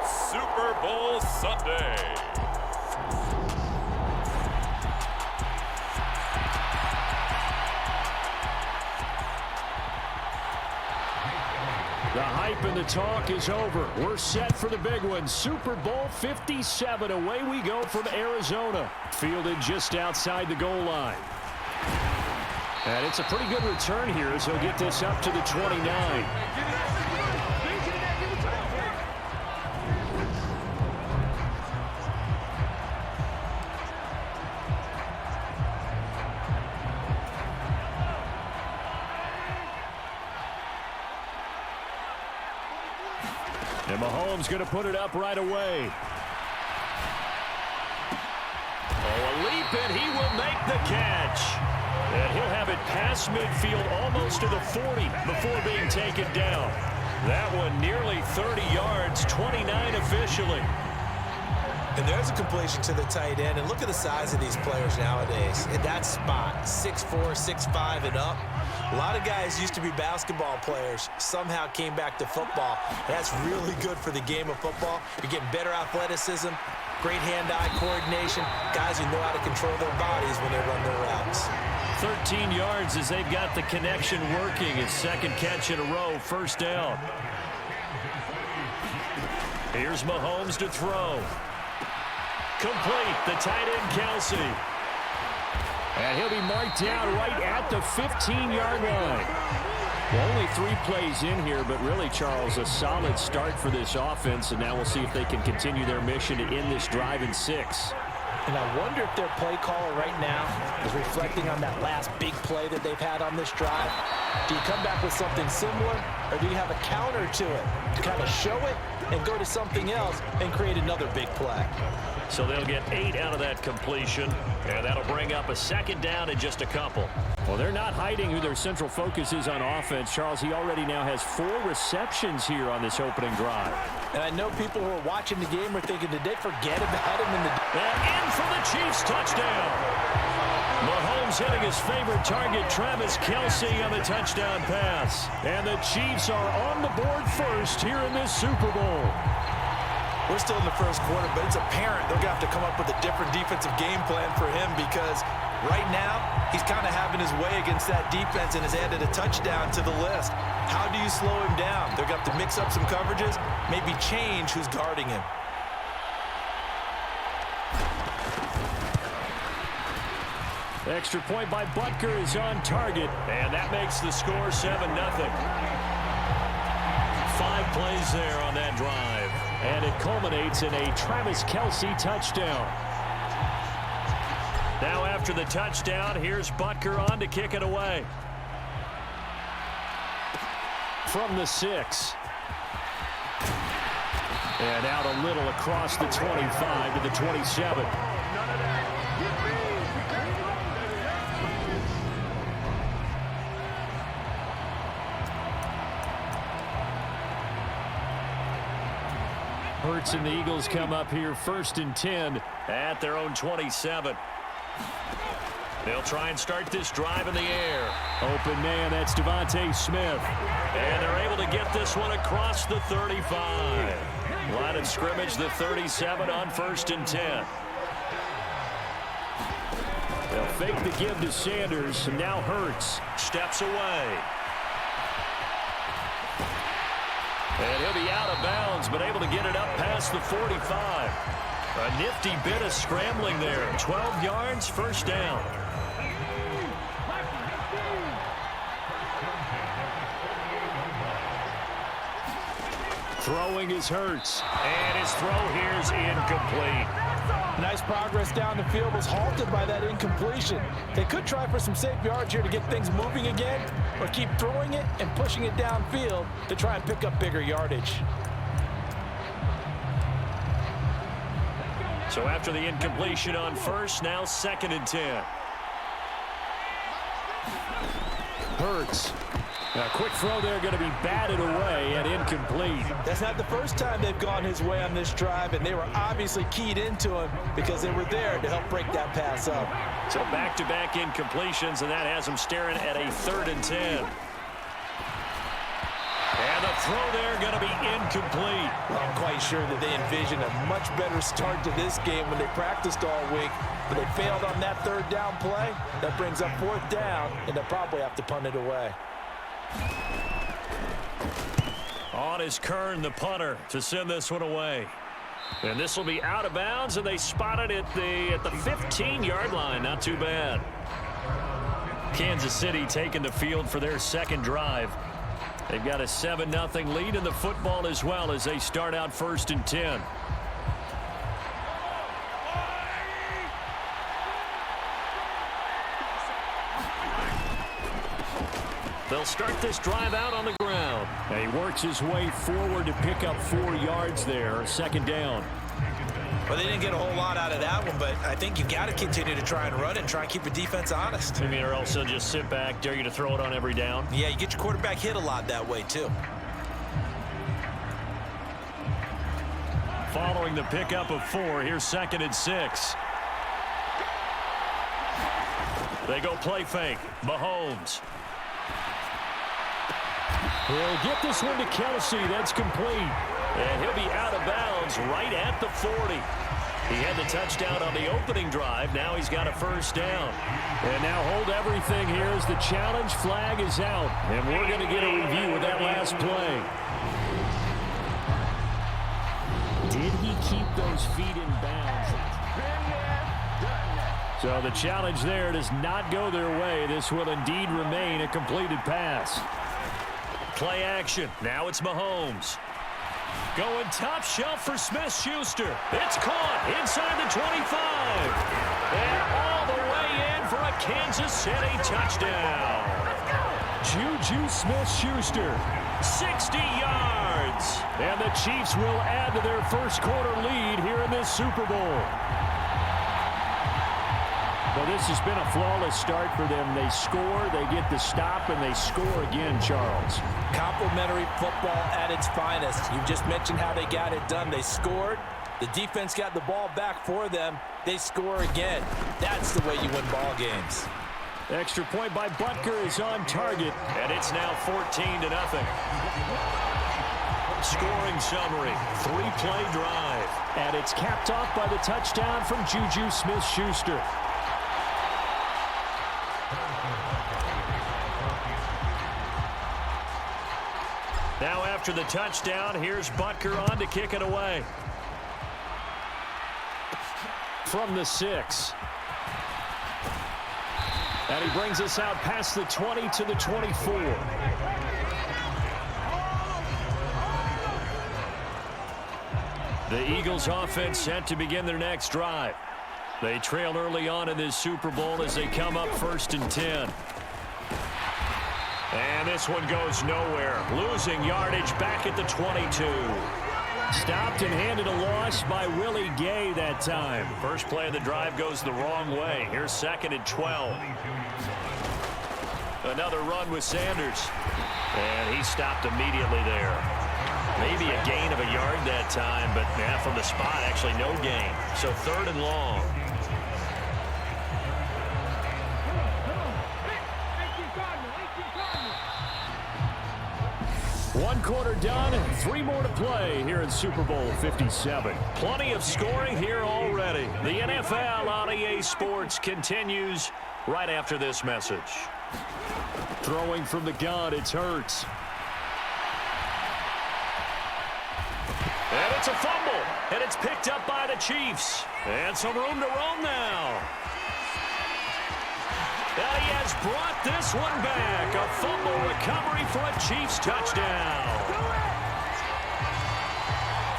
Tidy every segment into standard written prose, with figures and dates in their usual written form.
Super Bowl Sunday. The hype and the talk is over. We're set for the big one. Super Bowl 57. Away we go from Arizona. Fielded just outside the goal line. And it's a pretty good return here as he'll get this up to the 29. And Mahomes going to put it up right away. Oh, a leap, and he will make the catch. And he'll have it past midfield almost to the 40 before being taken down. That one nearly 30 yards, 29 officially. And there's a completion to the tight end. And look at the size of these players nowadays. In that spot, 6'4", 6'5", and up. A lot of guys used to be basketball players, somehow came back to football. That's really good for the game of football. You're getting better athleticism, great hand-eye coordination, guys who know how to control their bodies when they run their routes. 13 yards as they've got the connection working. His second catch in a row, first down. Here's Mahomes to throw. Complete, the tight end Kelsey. And he'll be marked down right at the 15-yard line. Well, only 3 plays in here, but really, Charles, a solid start for this offense. And now we'll see if they can continue their mission to end this drive in 6. And I wonder if their play caller right now is reflecting on that last big play that they've had on this drive. Do you come back with something similar, or do you have a counter to it to kind of show it and go to something else and create another big play? So they'll get 8 out of that completion, and that'll bring up a second down in just a couple. Well, they're not hiding who their central focus is on offense. Charles, he already now has 4 receptions here on this opening drive. And I know people who are watching the game are thinking, did they forget about him in the... And in for the Chiefs touchdown. Mahomes hitting his favorite target, Travis Kelsey, on the touchdown pass. And the Chiefs are on the board first here in this Super Bowl. We're still in the first quarter, but it's apparent they're going to have to come up with a different defensive game plan for him because right now he's kind of having his way against that defense and has added a touchdown to the list. How do you slow him down? They're going to have to mix up some coverages, maybe change who's guarding him. Extra point by Butker is on target, and that makes the score 7-0. 5 plays there on that drive, and it culminates in a Travis Kelsey touchdown. Now after the touchdown, here's Butker on to kick it away. From the 6. And out a little across the 25 to the 27. Hurts and the Eagles come up here 1st and 10 at their own 27. They'll try and start this drive in the air. Open man, that's Devontae Smith. And they're able to get this one across the 35. Line of scrimmage, the 37 on 1st and 10. They'll fake the give to Sanders, and now Hurts steps away. And he'll be out of bounds, but able to get it up past the 45. A nifty bit of scrambling there. 12 yards, first down. Throwing is Hurts, and his throw here is incomplete. Nice progress down the field, was halted by that incompletion. They could try for some safe yards here to get things moving again, or keep throwing it and pushing it downfield to try and pick up bigger yardage. So after the incompletion on 1st, now 2nd and 10. Hurts. A quick throw there, going to be batted away and incomplete. That's not the first time they've gone his way on this drive, and they were obviously keyed into him because they were there to help break that pass up. So back-to-back incompletions, and that has them staring at a 3rd and 10. And the throw there going to be incomplete. Well, I'm quite sure that they envisioned a much better start to this game when they practiced all week, but they failed on that third down play. That brings up fourth down, and they'll probably have to punt it away. On is Kern, the punter, to send this one away. And this will be out of bounds, and they spot it at the 15-yard line. Not too bad. Kansas City taking the field for their second drive. They've got a 7-0 lead in the football as well as they start out 1st and 10. They'll start this drive out on the ground. And he works his way forward to pick up 4 yards there, 2nd down. Well, they didn't get a whole lot out of that one, but I think you've got to continue to try and run it and try and keep the defense honest. I mean, or else they'll just sit back, dare you to throw it on every down. Yeah, you get your quarterback hit a lot that way, too. Following the pickup of 4, here's 2nd and 6. They go play fake. Mahomes. He'll get this one to Kelsey. That's complete. And he'll be out of bounds right at the 40. He had the touchdown on the opening drive. Now he's got a 1st down. And now hold everything here as the challenge flag is out. And we're going to get a review of that last play. Did he keep those feet in bounds? So the challenge there does not go their way. This will indeed remain a completed pass. Play action. Now it's Mahomes. Going top shelf for Smith-Schuster. It's caught inside the 25. And all the way in for a Kansas City touchdown. Juju Smith-Schuster, 60 yards. And the Chiefs will add to their first quarter lead here in this Super Bowl. Well, this has been a flawless start for them. They score, they get the stop, and they score again, Charles. Complimentary football at its finest. You just mentioned how they got it done. They scored. The defense got the ball back for them. They score again. That's the way you win ball games. Extra point by Butker is on target, and it's now 14-0. Scoring summary, 3-play drive. And it's capped off by the touchdown from Juju Smith-Schuster. Now after the touchdown, here's Butker on to kick it away. From the 6. And he brings us out past the 20 to the 24. The Eagles offense set to begin their next drive. They trail early on in this Super Bowl as they come up 1st and 10. And this one goes nowhere. Losing yardage back at the 22. Stopped and handed a loss by Willie Gay that time. First play of the drive goes the wrong way. Here's 2nd and 12. Another run with Sanders. And he stopped immediately there. Maybe a gain of a yard that time, but from the spot, actually no gain. So 3rd and long. One quarter done, 3 more to play here in Super Bowl 57. Plenty of scoring here already. The NFL on EA Sports continues right after this message. Throwing from the gun, it's Hurts. And it's a fumble, and it's picked up by the Chiefs. And some room to roam now. And he has brought this one back. A fumble recovery for a Chiefs touchdown.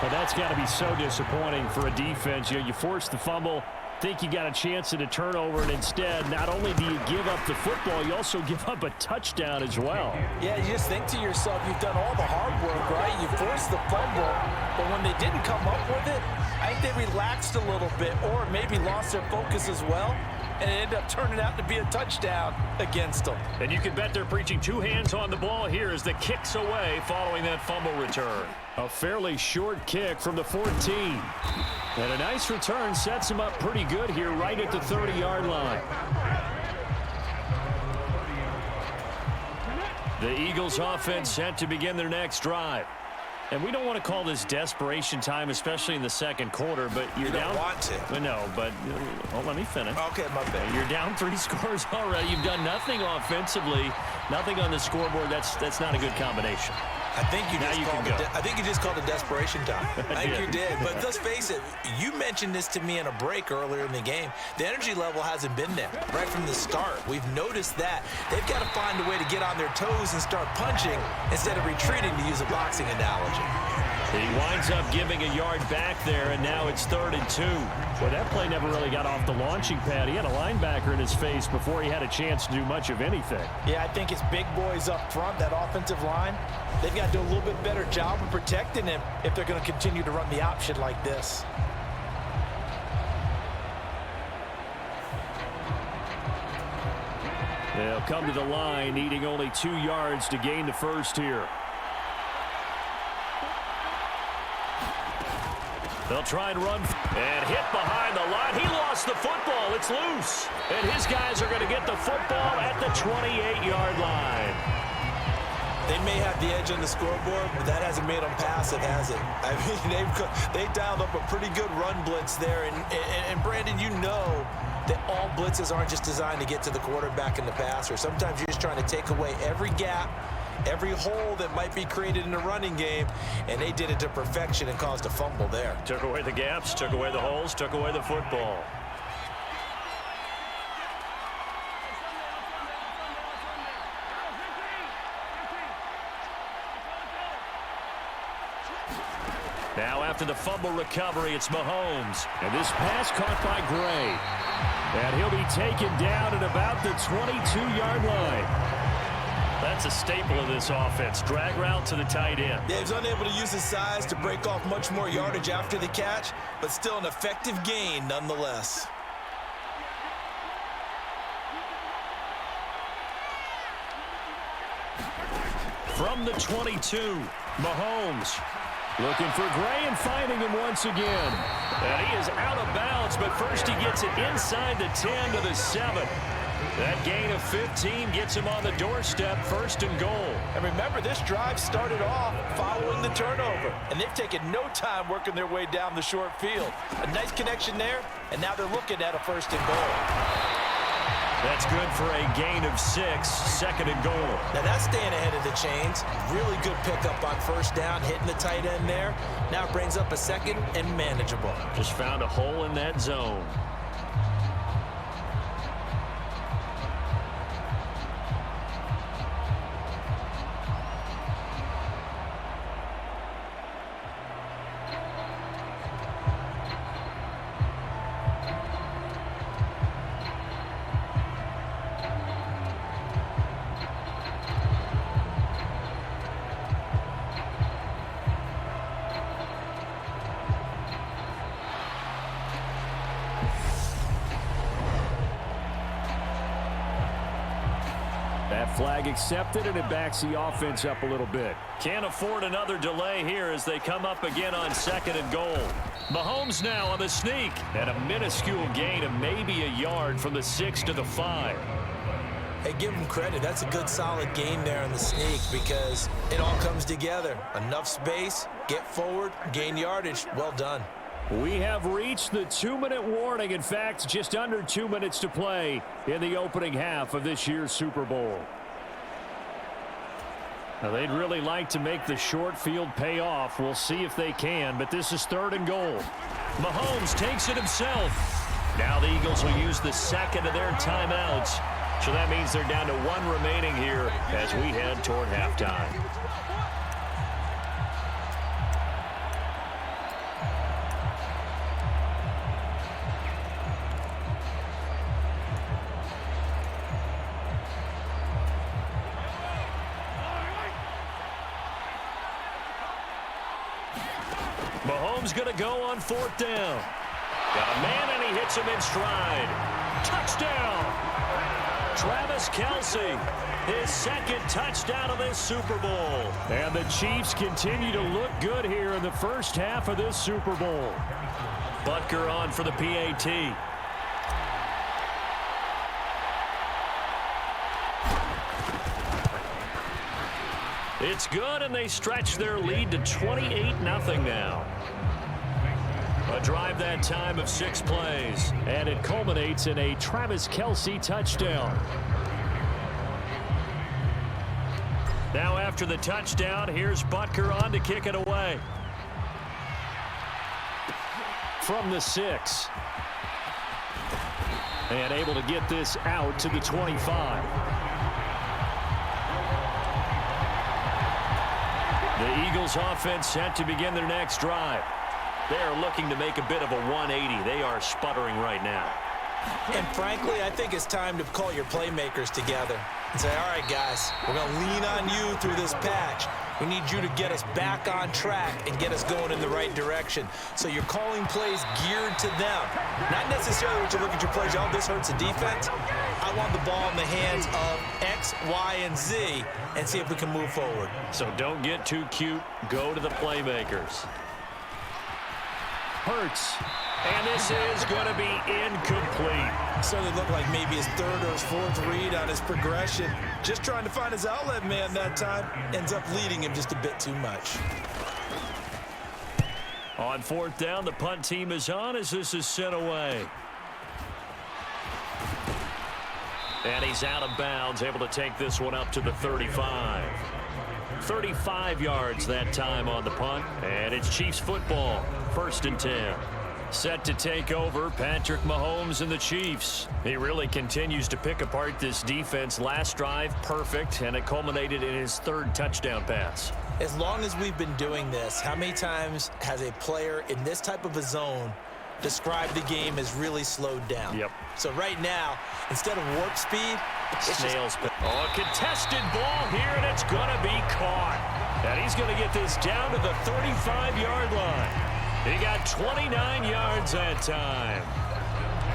Well, that's got to be so disappointing for a defense. You force the fumble, think you got a chance at a turnover, and instead, not only do you give up the football, you also give up a touchdown as well. Yeah, you just think to yourself, you've done all the hard work, right? You forced the fumble, but when they didn't come up with it, I think they relaxed a little bit or maybe lost their focus as well. And it ended up turning out to be a touchdown against them. And you can bet they're preaching 2 hands on the ball here as the kick's away following that fumble return. A fairly short kick from the 14. And a nice return sets him up pretty good here right at the 30-yard line. The Eagles offense set to begin their next drive. And we don't want to call this desperation time, especially in the second quarter, but you're down. You don't want to. No, but let me finish. Okay, my bad. You're down 3 scores already. You've done nothing offensively, nothing on the scoreboard. That's not a good combination. I think you just called it desperation time. I think you did. But let's face it, you mentioned this to me in a break earlier in the game. The energy level hasn't been there right from the start. We've noticed that. They've got to find a way to get on their toes and start punching instead of retreating, to use a boxing analogy. He winds up giving a yard back there, and now it's 3rd and 2. Well, that play never really got off the launching pad. He had a linebacker in his face before he had a chance to do much of anything. Yeah, I think it's big boys up front, that offensive line. They've got to do a little bit better job of protecting him if they're going to continue to run the option like this. They'll come to the line, needing only 2 yards to gain the first here. They'll try and run and hit behind the line. He lost the football. It's loose. And his guys are going to get the football at the 28-yard line. They may have the edge on the scoreboard, but that hasn't made them passive, has it? I mean, they dialed up a pretty good run blitz there. And Brandon, you know that all blitzes aren't just designed to get to the quarterback in the passer. Sometimes you're just trying to take away every gap, every hole that might be created in the running game, and they did it to perfection and caused a fumble there. Took away the gaps, took away the holes, took away the football. Now after the fumble recovery, it's Mahomes. And this pass caught by Gray. And he'll be taken down at about the 22-yard line. That's a staple of this offense. Drag route to the tight end. Yeah, he was unable to use his size to break off much more yardage after the catch, but still an effective gain nonetheless. From the 22, Mahomes looking for Gray and finding him once again. And he is out of bounds, but first he gets it inside the 10 to the 7. That gain of 15 gets him on the doorstep, 1st and goal. And remember, this drive started off following the turnover, and they've taken no time working their way down the short field. A nice connection there, and now they're looking at a 1st and goal. That's good for a gain of 6, 2nd and goal. Now that's staying ahead of the chains. Really good pickup on 1st down, hitting the tight end there. Now it brings up a 2nd and manageable. Just found a hole in that zone. Flag accepted, and it backs the offense up a little bit. Can't afford another delay here as they come up again on 2nd and goal. Mahomes now on the sneak, and a minuscule gain of maybe a yard from the 6 to the 5. Hey, give him credit. That's a good, solid gain there on the sneak because it all comes together. Enough space, get forward, gain yardage. Well done. We have reached the 2-minute warning. In fact, just under 2 minutes to play in the opening half of this year's Super Bowl. Now, they'd really like to make the short field pay off. We'll see if they can, but this is 3rd and goal. Mahomes takes it himself. Now the Eagles will use the 2nd of their timeouts. So that means they're down to 1 remaining here as we head toward halftime. Mahomes going to go on 4th down. Got a man, and he hits him in stride. Touchdown! Travis Kelce, his 2nd touchdown of this Super Bowl. And the Chiefs continue to look good here in the first half of this Super Bowl. Butker on for the PAT. It's good, and they stretch their lead to 28-0 now. A drive that time of 6 plays, and it culminates in a Travis Kelce touchdown. Now after the touchdown, here's Butker on to kick it away. From the 6. And able to get this out to the 25. The Eagles offense set to begin their next drive. They are looking to make a bit of a 180. They are sputtering right now. And frankly, I think it's time to call your playmakers together and say, all right, guys, we're going to lean on you through this patch. We need you to get us back on track and get us going in the right direction. So you're calling plays geared to them. Not necessarily what you look at your plays, oh, this hurts the defense. I want the ball in the hands of X, Y, and Z and see if we can move forward. So don't get too cute. Go to the playmakers. Hurts. And this is going to be incomplete. Certainly looked like maybe his 3rd or his 4th read on his progression. Just trying to find his outlet man that time. Ends up leading him just a bit too much. On 4th down, the punt team is on as this is sent away. And he's out of bounds, able to take this one up to the 35. 35 yards that time on the punt. And it's Chiefs football. 1st and 10. Set to take over, Patrick Mahomes and the Chiefs. He really continues to pick apart this defense. Last drive, perfect, and it culminated in his 3rd touchdown pass. As long as we've been doing this, how many times has a player in this type of a zone described the game as really slowed down? Yep. So right now, instead of warp speed, it's Snail's just... Oh, a contested ball here, and it's going to be caught. And he's going to get this down to the 35-yard line. He got 29 yards that time.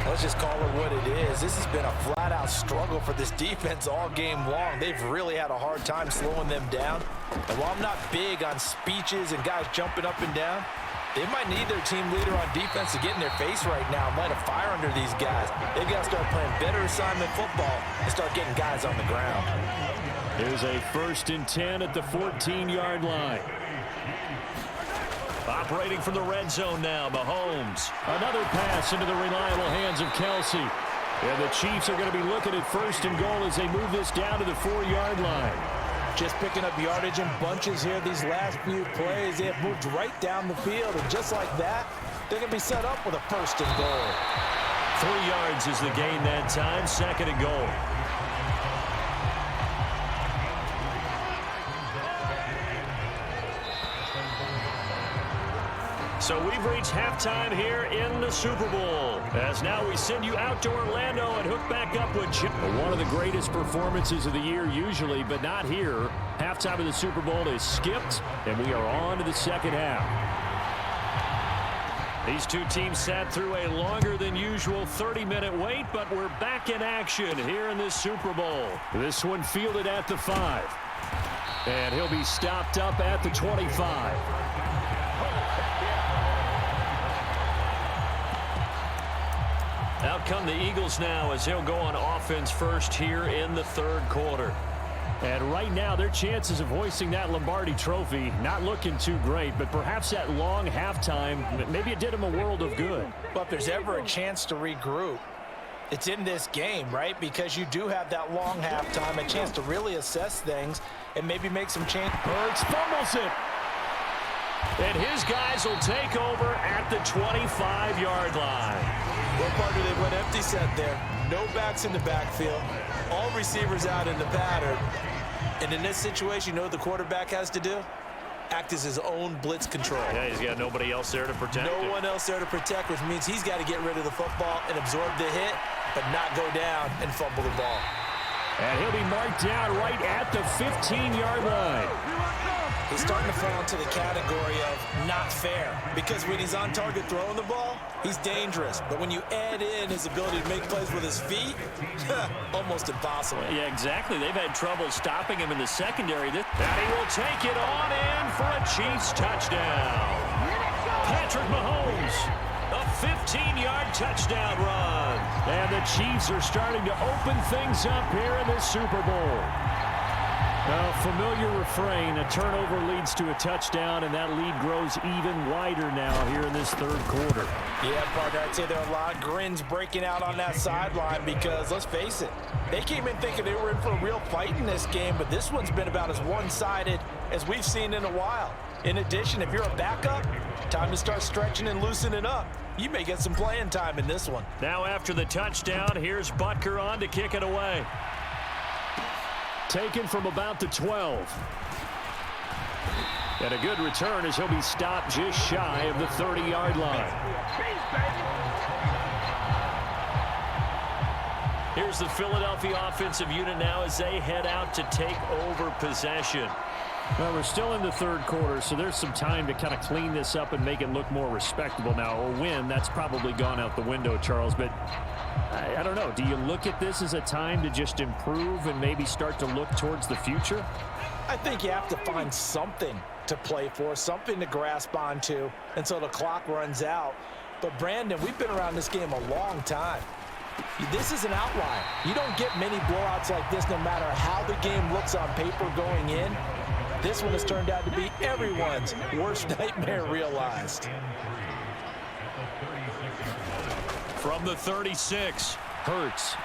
Let's just call it what it is. This has been a flat-out struggle for this defense all game long. They've really had a hard time slowing them down. And while I'm not big on speeches and guys jumping up and down, they might need their team leader on defense to get in their face right now and light a fire under these guys. They've got to start playing better assignment football and start getting guys on the ground. Here's a 1st and 10 at the 14-yard line. Operating from the red zone now, Mahomes. Another pass into the reliable hands of Kelce. And the Chiefs are going to be looking at 1st and goal as they move this down to the 4-yard line. Just picking up yardage in bunches here these last few plays. They have moved right down the field, and just like that, they're going to be set up with a 1st and goal. 3 yards is the gain that time, 2nd and goal. So we've reached halftime here in the Super Bowl. As now we send you out to Orlando and hook back up with one of the greatest performances of the year usually, but not here. Halftime of the Super Bowl is skipped, and we are on to the 2nd half. These two teams sat through a longer than usual 30-minute wait, but we're back in action here in this Super Bowl. This one fielded at the 5. And he'll be stopped up at the 25. Out come the Eagles now as they'll go on offense first here in the 3rd quarter. And right now, their chances of hoisting that Lombardi trophy not looking too great, but perhaps that long halftime, maybe it did them a world of good. But if there's ever a chance to regroup, it's in this game, right? Because you do have that long halftime, a chance to really assess things and maybe make some change. Hurts fumbles it. And his guys will take over at the 25-yard line. Well, partner, they went empty set there. No backs in the backfield. All receivers out in the pattern. And in this situation, you know what the quarterback has to do? Act as his own blitz control. Yeah, he's got nobody else there to protect him. No one else there to protect, which means he's got to get rid of the football and absorb the hit, but not go down and fumble the ball. And he'll be marked down right at the 15-yard line. He's starting to fall into the category of not fair, because when he's on target throwing the ball, he's dangerous. But when you add in his ability to make plays with his feet, almost impossible. Yeah, exactly. They've had trouble stopping him in the secondary. And he will take it on in for a Chiefs touchdown. Patrick Mahomes, a 15-yard touchdown run. And the Chiefs are starting to open things up here in the Super Bowl. A familiar refrain, a turnover leads to a touchdown, and that lead grows even wider now here in this third quarter. Yeah, partner, I'd say there are a lot of grins breaking out on that sideline because, let's face it, they came in thinking they were in for a real fight in this game, but this one's been about as one-sided as we've seen in a while. In addition, if you're a backup, time to start stretching and loosening up. You may get some playing time in this one. Now after the touchdown, here's Butker on to kick it away. Taken from about the 12. And a good return as he'll be stopped just shy of the 30-yard line. Here's the Philadelphia offensive unit now as they head out to take over possession. Well, we're still in the third quarter, so there's some time to kind of clean this up and make it look more respectable now. A win, that's probably gone out the window, Charles, but I don't know. Do you look at this as a time to just improve and maybe start to look towards the future? I think you have to find something to play for, something to grasp onto until the clock runs out. But, Brandon, we've been around this game a long time. This is an outlier. You don't get many blowouts like this no matter how the game looks on paper going in. This one has turned out to be everyone's worst nightmare realized. From the 36, Hurts.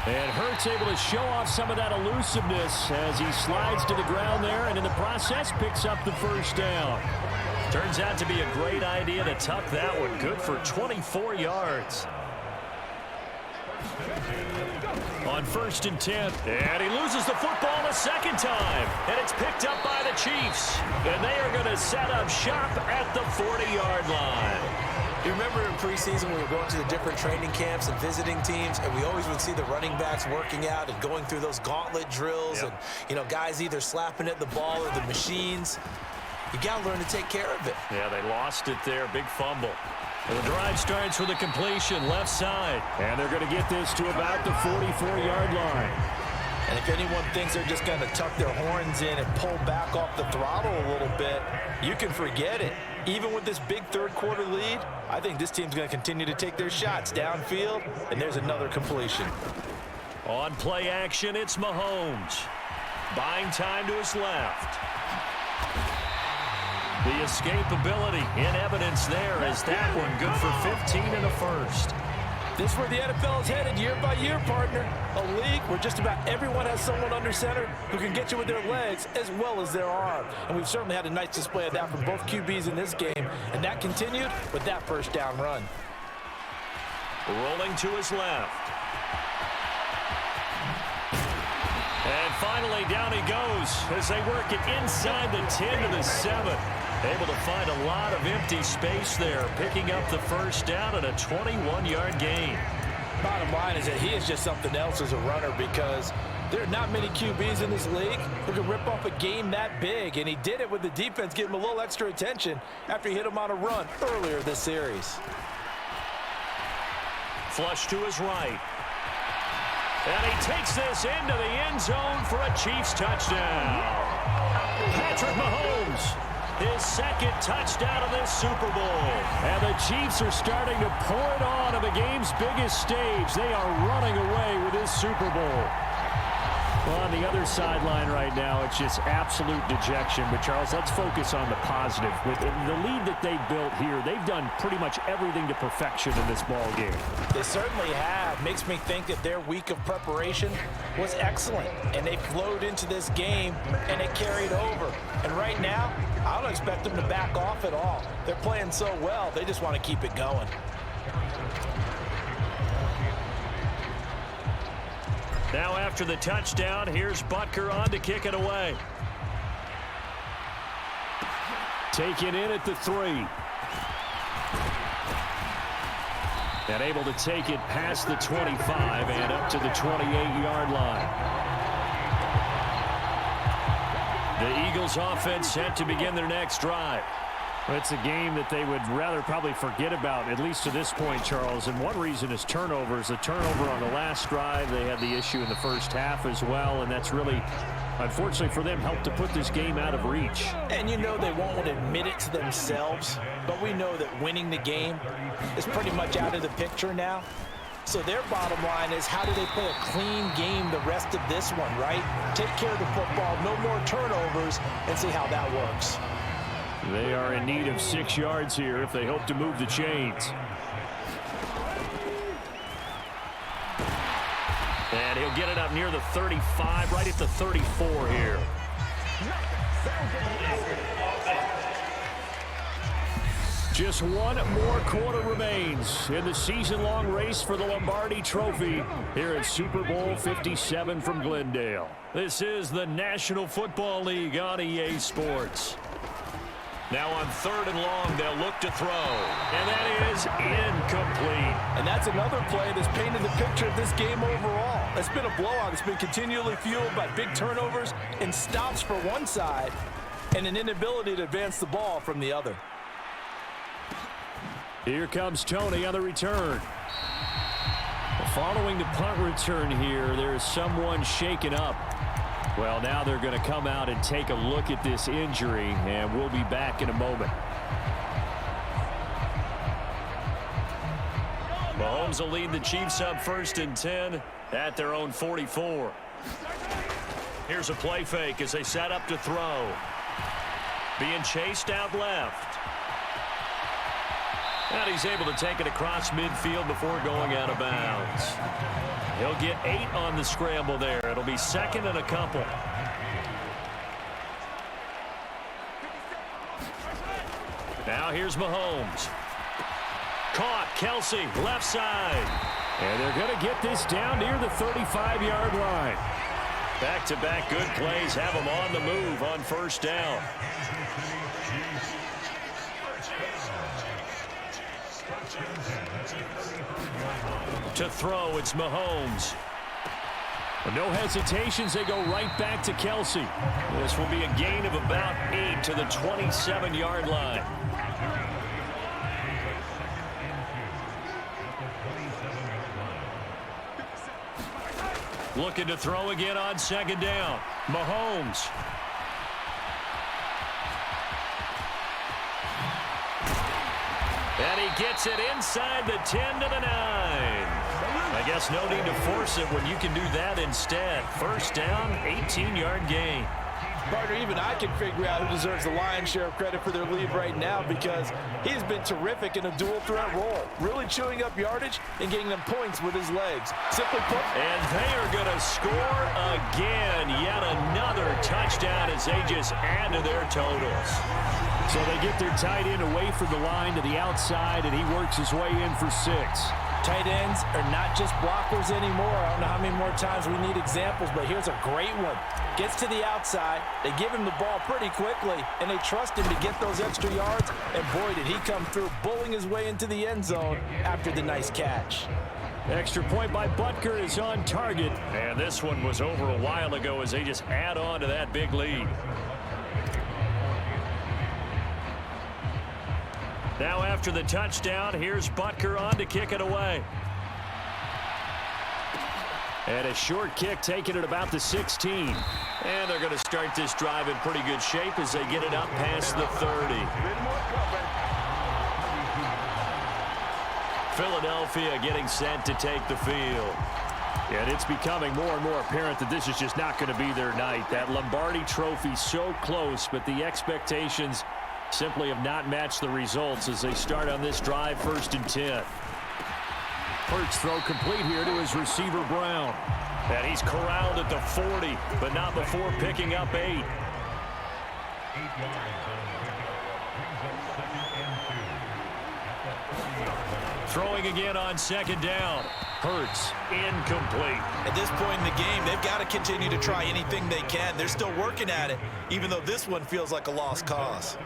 And Hurts able to show off some of that elusiveness as he slides to the ground there and in the process picks up the first down. Turns out to be a great idea to tuck that one. Good for 24 yards. On 1st and 10, and he loses the football a second time, and it's picked up by the Chiefs, and they are going to set up shop at the 40-yard line. You remember in preseason we were going to the different training camps and visiting teams, and we always would see the running backs working out and going through those gauntlet drills, and, you know, guys either slapping at the ball or the machines. You got to learn to take care of it. Yeah, they lost it there. Big fumble. And the drive starts with a completion left side. And they're going to get this to about the 44-yard line. And if anyone thinks they're just going to tuck their horns in and pull back off the throttle a little bit, you can forget it. Even with this big third quarter lead, I think this team's going to continue to take their shots downfield, and there's another completion. On play action, it's Mahomes. Buying time to his left. The escapability in evidence there as that one good for 15 in the first. This is where the NFL is headed year by year, partner. A league where just about everyone has someone under center who can get you with their legs as well as their arm. And we've certainly had a nice display of that from both QBs in this game. And that continued with that first down run. Rolling to his left. And finally down he goes as they work it inside the 10 to the 7. Able to find a lot of empty space there, picking up the first down and a 21-yard gain. Bottom line is that he is just something else as a runner because there are not many QBs in this league who can rip off a game that big, and he did it with the defense giving him a little extra attention after he hit him on a run earlier this series. Flush to his right. And he takes this into the end zone for a Chiefs touchdown. Patrick Mahomes. His second touchdown of this Super Bowl. And the Chiefs are starting to pour it on the game's biggest stage. They are running away with this Super Bowl. Well, on the other sideline right now, it's just absolute dejection. But, Charles, let's focus on the positive. With the lead that they built here, they've done pretty much everything to perfection in this ball game. They certainly have. Makes me think that their week of preparation was excellent. And they flowed into this game, and it carried over. And right now, I don't expect them to back off at all. They're playing so well, they just want to keep it going. Now after the touchdown, here's Butker on to kick it away. Taken in at the 3. And able to take it past the 25 and up to the 28-yard line. The Eagles offense set to begin their next drive. It's a game that they would rather probably forget about, at least to this point, Charles. And one reason is turnovers. A turnover on the last drive. They had the issue in the first half as well, and that's really, unfortunately for them, helped to put this game out of reach. And you know they won't admit it to themselves, but we know that winning the game is pretty much out of the picture now. So their bottom line is, how do they play a clean game the rest of this one, right? Take care of the football, no more turnovers, and see how that works. They are in need of 6 yards here if they hope to move the chains. And he'll get it up near the 35, right at the 34 here. Just one more quarter remains in the season-long race for the Lombardi Trophy here at Super Bowl 57 from Glendale. This is the National Football League on EA Sports. Now on 3rd and long, they'll look to throw. And that is incomplete. And that's another play that's painted the picture of this game overall. It's been a blowout. It's been continually fueled by big turnovers and stops for one side and an inability to advance the ball from the other. Here comes Tony on the return. Following the punt return here, there's someone shaken up. Well, now they're going to come out and take a look at this injury, and we'll be back in a moment. Mahomes will lead the Chiefs up 1st and 10 at their own 44. Here's a play fake as they set up to throw. Being chased out left. And he's able to take it across midfield before going out of bounds. He'll get 8 on the scramble there. It'll be 2nd and a couple. Now here's Mahomes. Caught. Kelsey, left side. And they're going to get this down near the 35-yard line. Back-to-back good plays have them on the move on 1st down. To throw, it's Mahomes. No hesitations, they go right back to Kelsey. This will be a gain of about 8 to the 27-yard line. Looking to throw again on 2nd down. Mahomes. And he gets it inside the 10 to the 9. I guess no need to force it when you can do that instead. 1st down, 18-yard gain. Partner, even I can figure out who deserves the lion's share of credit for their lead right now, because he's been terrific in a dual threat role, really chewing up yardage and getting them points with his legs. Simply put. And they are going to score again. Yet another touchdown as they just add to their totals. So they get their tight end away from the line to the outside, and he works his way in for 6. Tight ends are not just blockers anymore. I don't know how many more times we need examples, but here's a great one. Gets to the outside, they give him the ball pretty quickly, and they trust him to get those extra yards, and boy, did he come through, bulling his way into the end zone after the nice catch. Extra point by Butker is on target, and this one was over a while ago as they just add on to that big lead. Now after the touchdown, here's Butker on to kick it away. And a short kick taken at about the 16. And they're going to start this drive in pretty good shape as they get it up past the 30. Philadelphia getting set to take the field. And it's becoming more and more apparent that this is just not going to be their night. That Lombardi Trophy so close, but the expectations simply have not matched the results as they start on this drive 1st and 10. Hurts throw complete here to his receiver Brown. And he's corralled at the 40, but not before picking up 8. Throwing again on 2nd down. Hurts incomplete. At this point in the game, they've got to continue to try anything they can. They're still working at it, even though this one feels like a lost cause.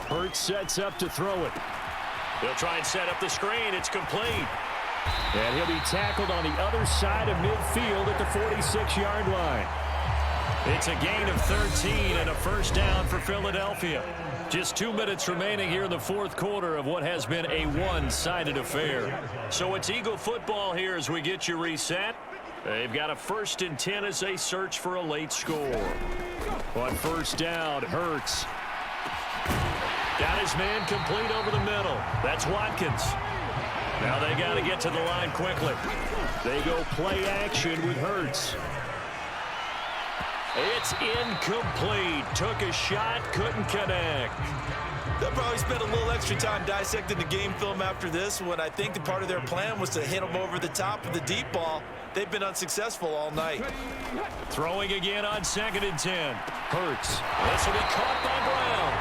Hurts sets up to throw it. He'll try and set up the screen. It's complete. And he'll be tackled on the other side of midfield at the 46-yard line. It's a gain of 13 and a 1st down for Philadelphia. Just 2 minutes remaining here in the 4th quarter of what has been a one-sided affair. So it's Eagle football here as we get you reset. They've got a 1st and 10 as they search for a late score. On 1st down, Hurts. Got his man complete over the middle. That's Watkins. Now they got to get to the line quickly. They go play action with Hurts. It's incomplete. Took a shot, couldn't connect. They'll probably spend a little extra time dissecting the game film after this one. I think the part of their plan was to hit them over the top of the deep ball. They've been unsuccessful all night. Throwing again on 2nd and 10. Hurts. This will be caught by Brown.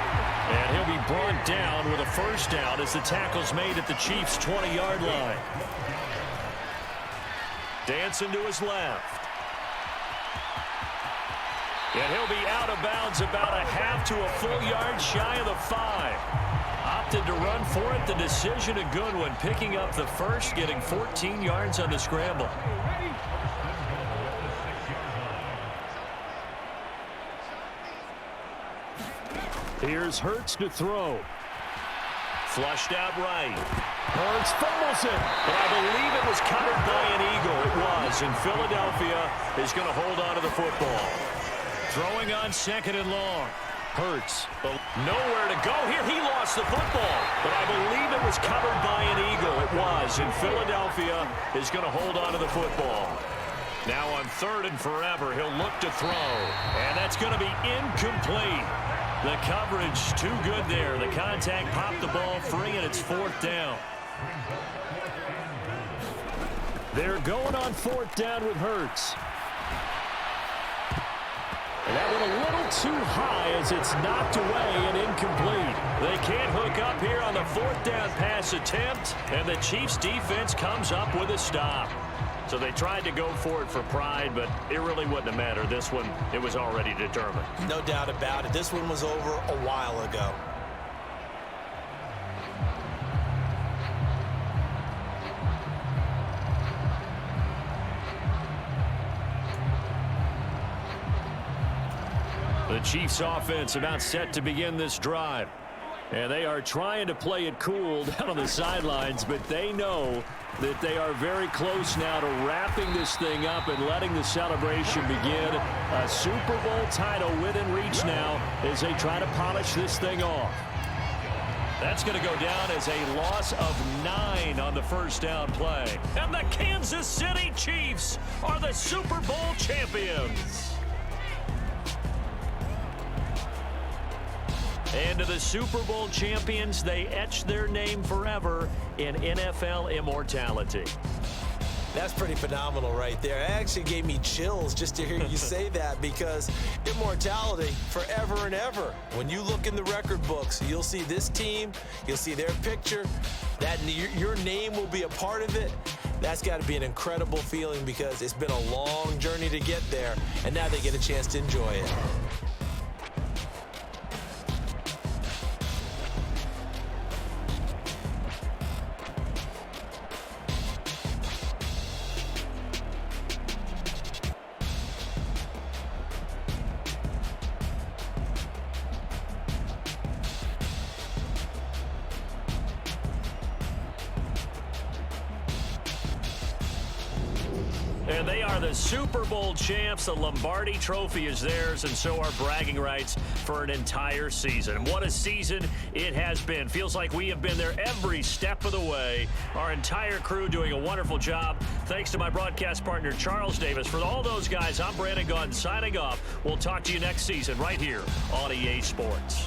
And he'll be brought down with a first down as the tackle's made at the Chiefs' 20-yard line. Dancing to his left. And he'll be out of bounds about a half to a full yard shy of the 5. Opted to run for it. The decision a good one. Picking up the first, getting 14 yards on the scramble. Here's Hurts to throw. Flushed out right. Hurts fumbles it. But I believe it was covered by an Eagle. It was. And Philadelphia is going to hold on to the football. Throwing on 2nd and long. Hurts. Nowhere to go here. He lost the football. But I believe it was covered by an Eagle. It was. And Philadelphia is going to hold on to the football. Now on 3rd and forever, he'll look to throw. And that's going to be incomplete. The coverage too good there. The contact popped the ball free, and it's 4th down. They're going on 4th down with Hurts. And that went a little too high as it's knocked away and incomplete. They can't hook up here on the 4th down pass attempt, and the Chiefs defense comes up with a stop. So they tried to go for it for pride, but it really wouldn't have mattered. This one, it was already determined. No doubt about it. This one was over a while ago. The Chiefs offense about set to begin this drive. And they are trying to play it cool down on the sidelines, but they know that they are very close now to wrapping this thing up and letting the celebration begin. A Super Bowl title within reach now as they try to polish this thing off. That's going to go down as a loss of 9 on the first down play. And the Kansas City Chiefs are the Super Bowl champions. And to the Super Bowl champions, they etch their name forever in NFL immortality. That's pretty phenomenal right there. It actually gave me chills just to hear you say that, because immortality forever and ever. When you look in the record books, you'll see this team, you'll see their picture, that your name will be a part of it. That's got to be an incredible feeling, because it's been a long journey to get there, and now they get a chance to enjoy it. And they are the Super Bowl champs. The Lombardi Trophy is theirs, and so are bragging rights for an entire season. What a season it has been. Feels like we have been there every step of the way. Our entire crew doing a wonderful job. Thanks to my broadcast partner, Charles Davis. For all those guys, I'm Brandon Gaudin signing off. We'll talk to you next season right here on EA Sports.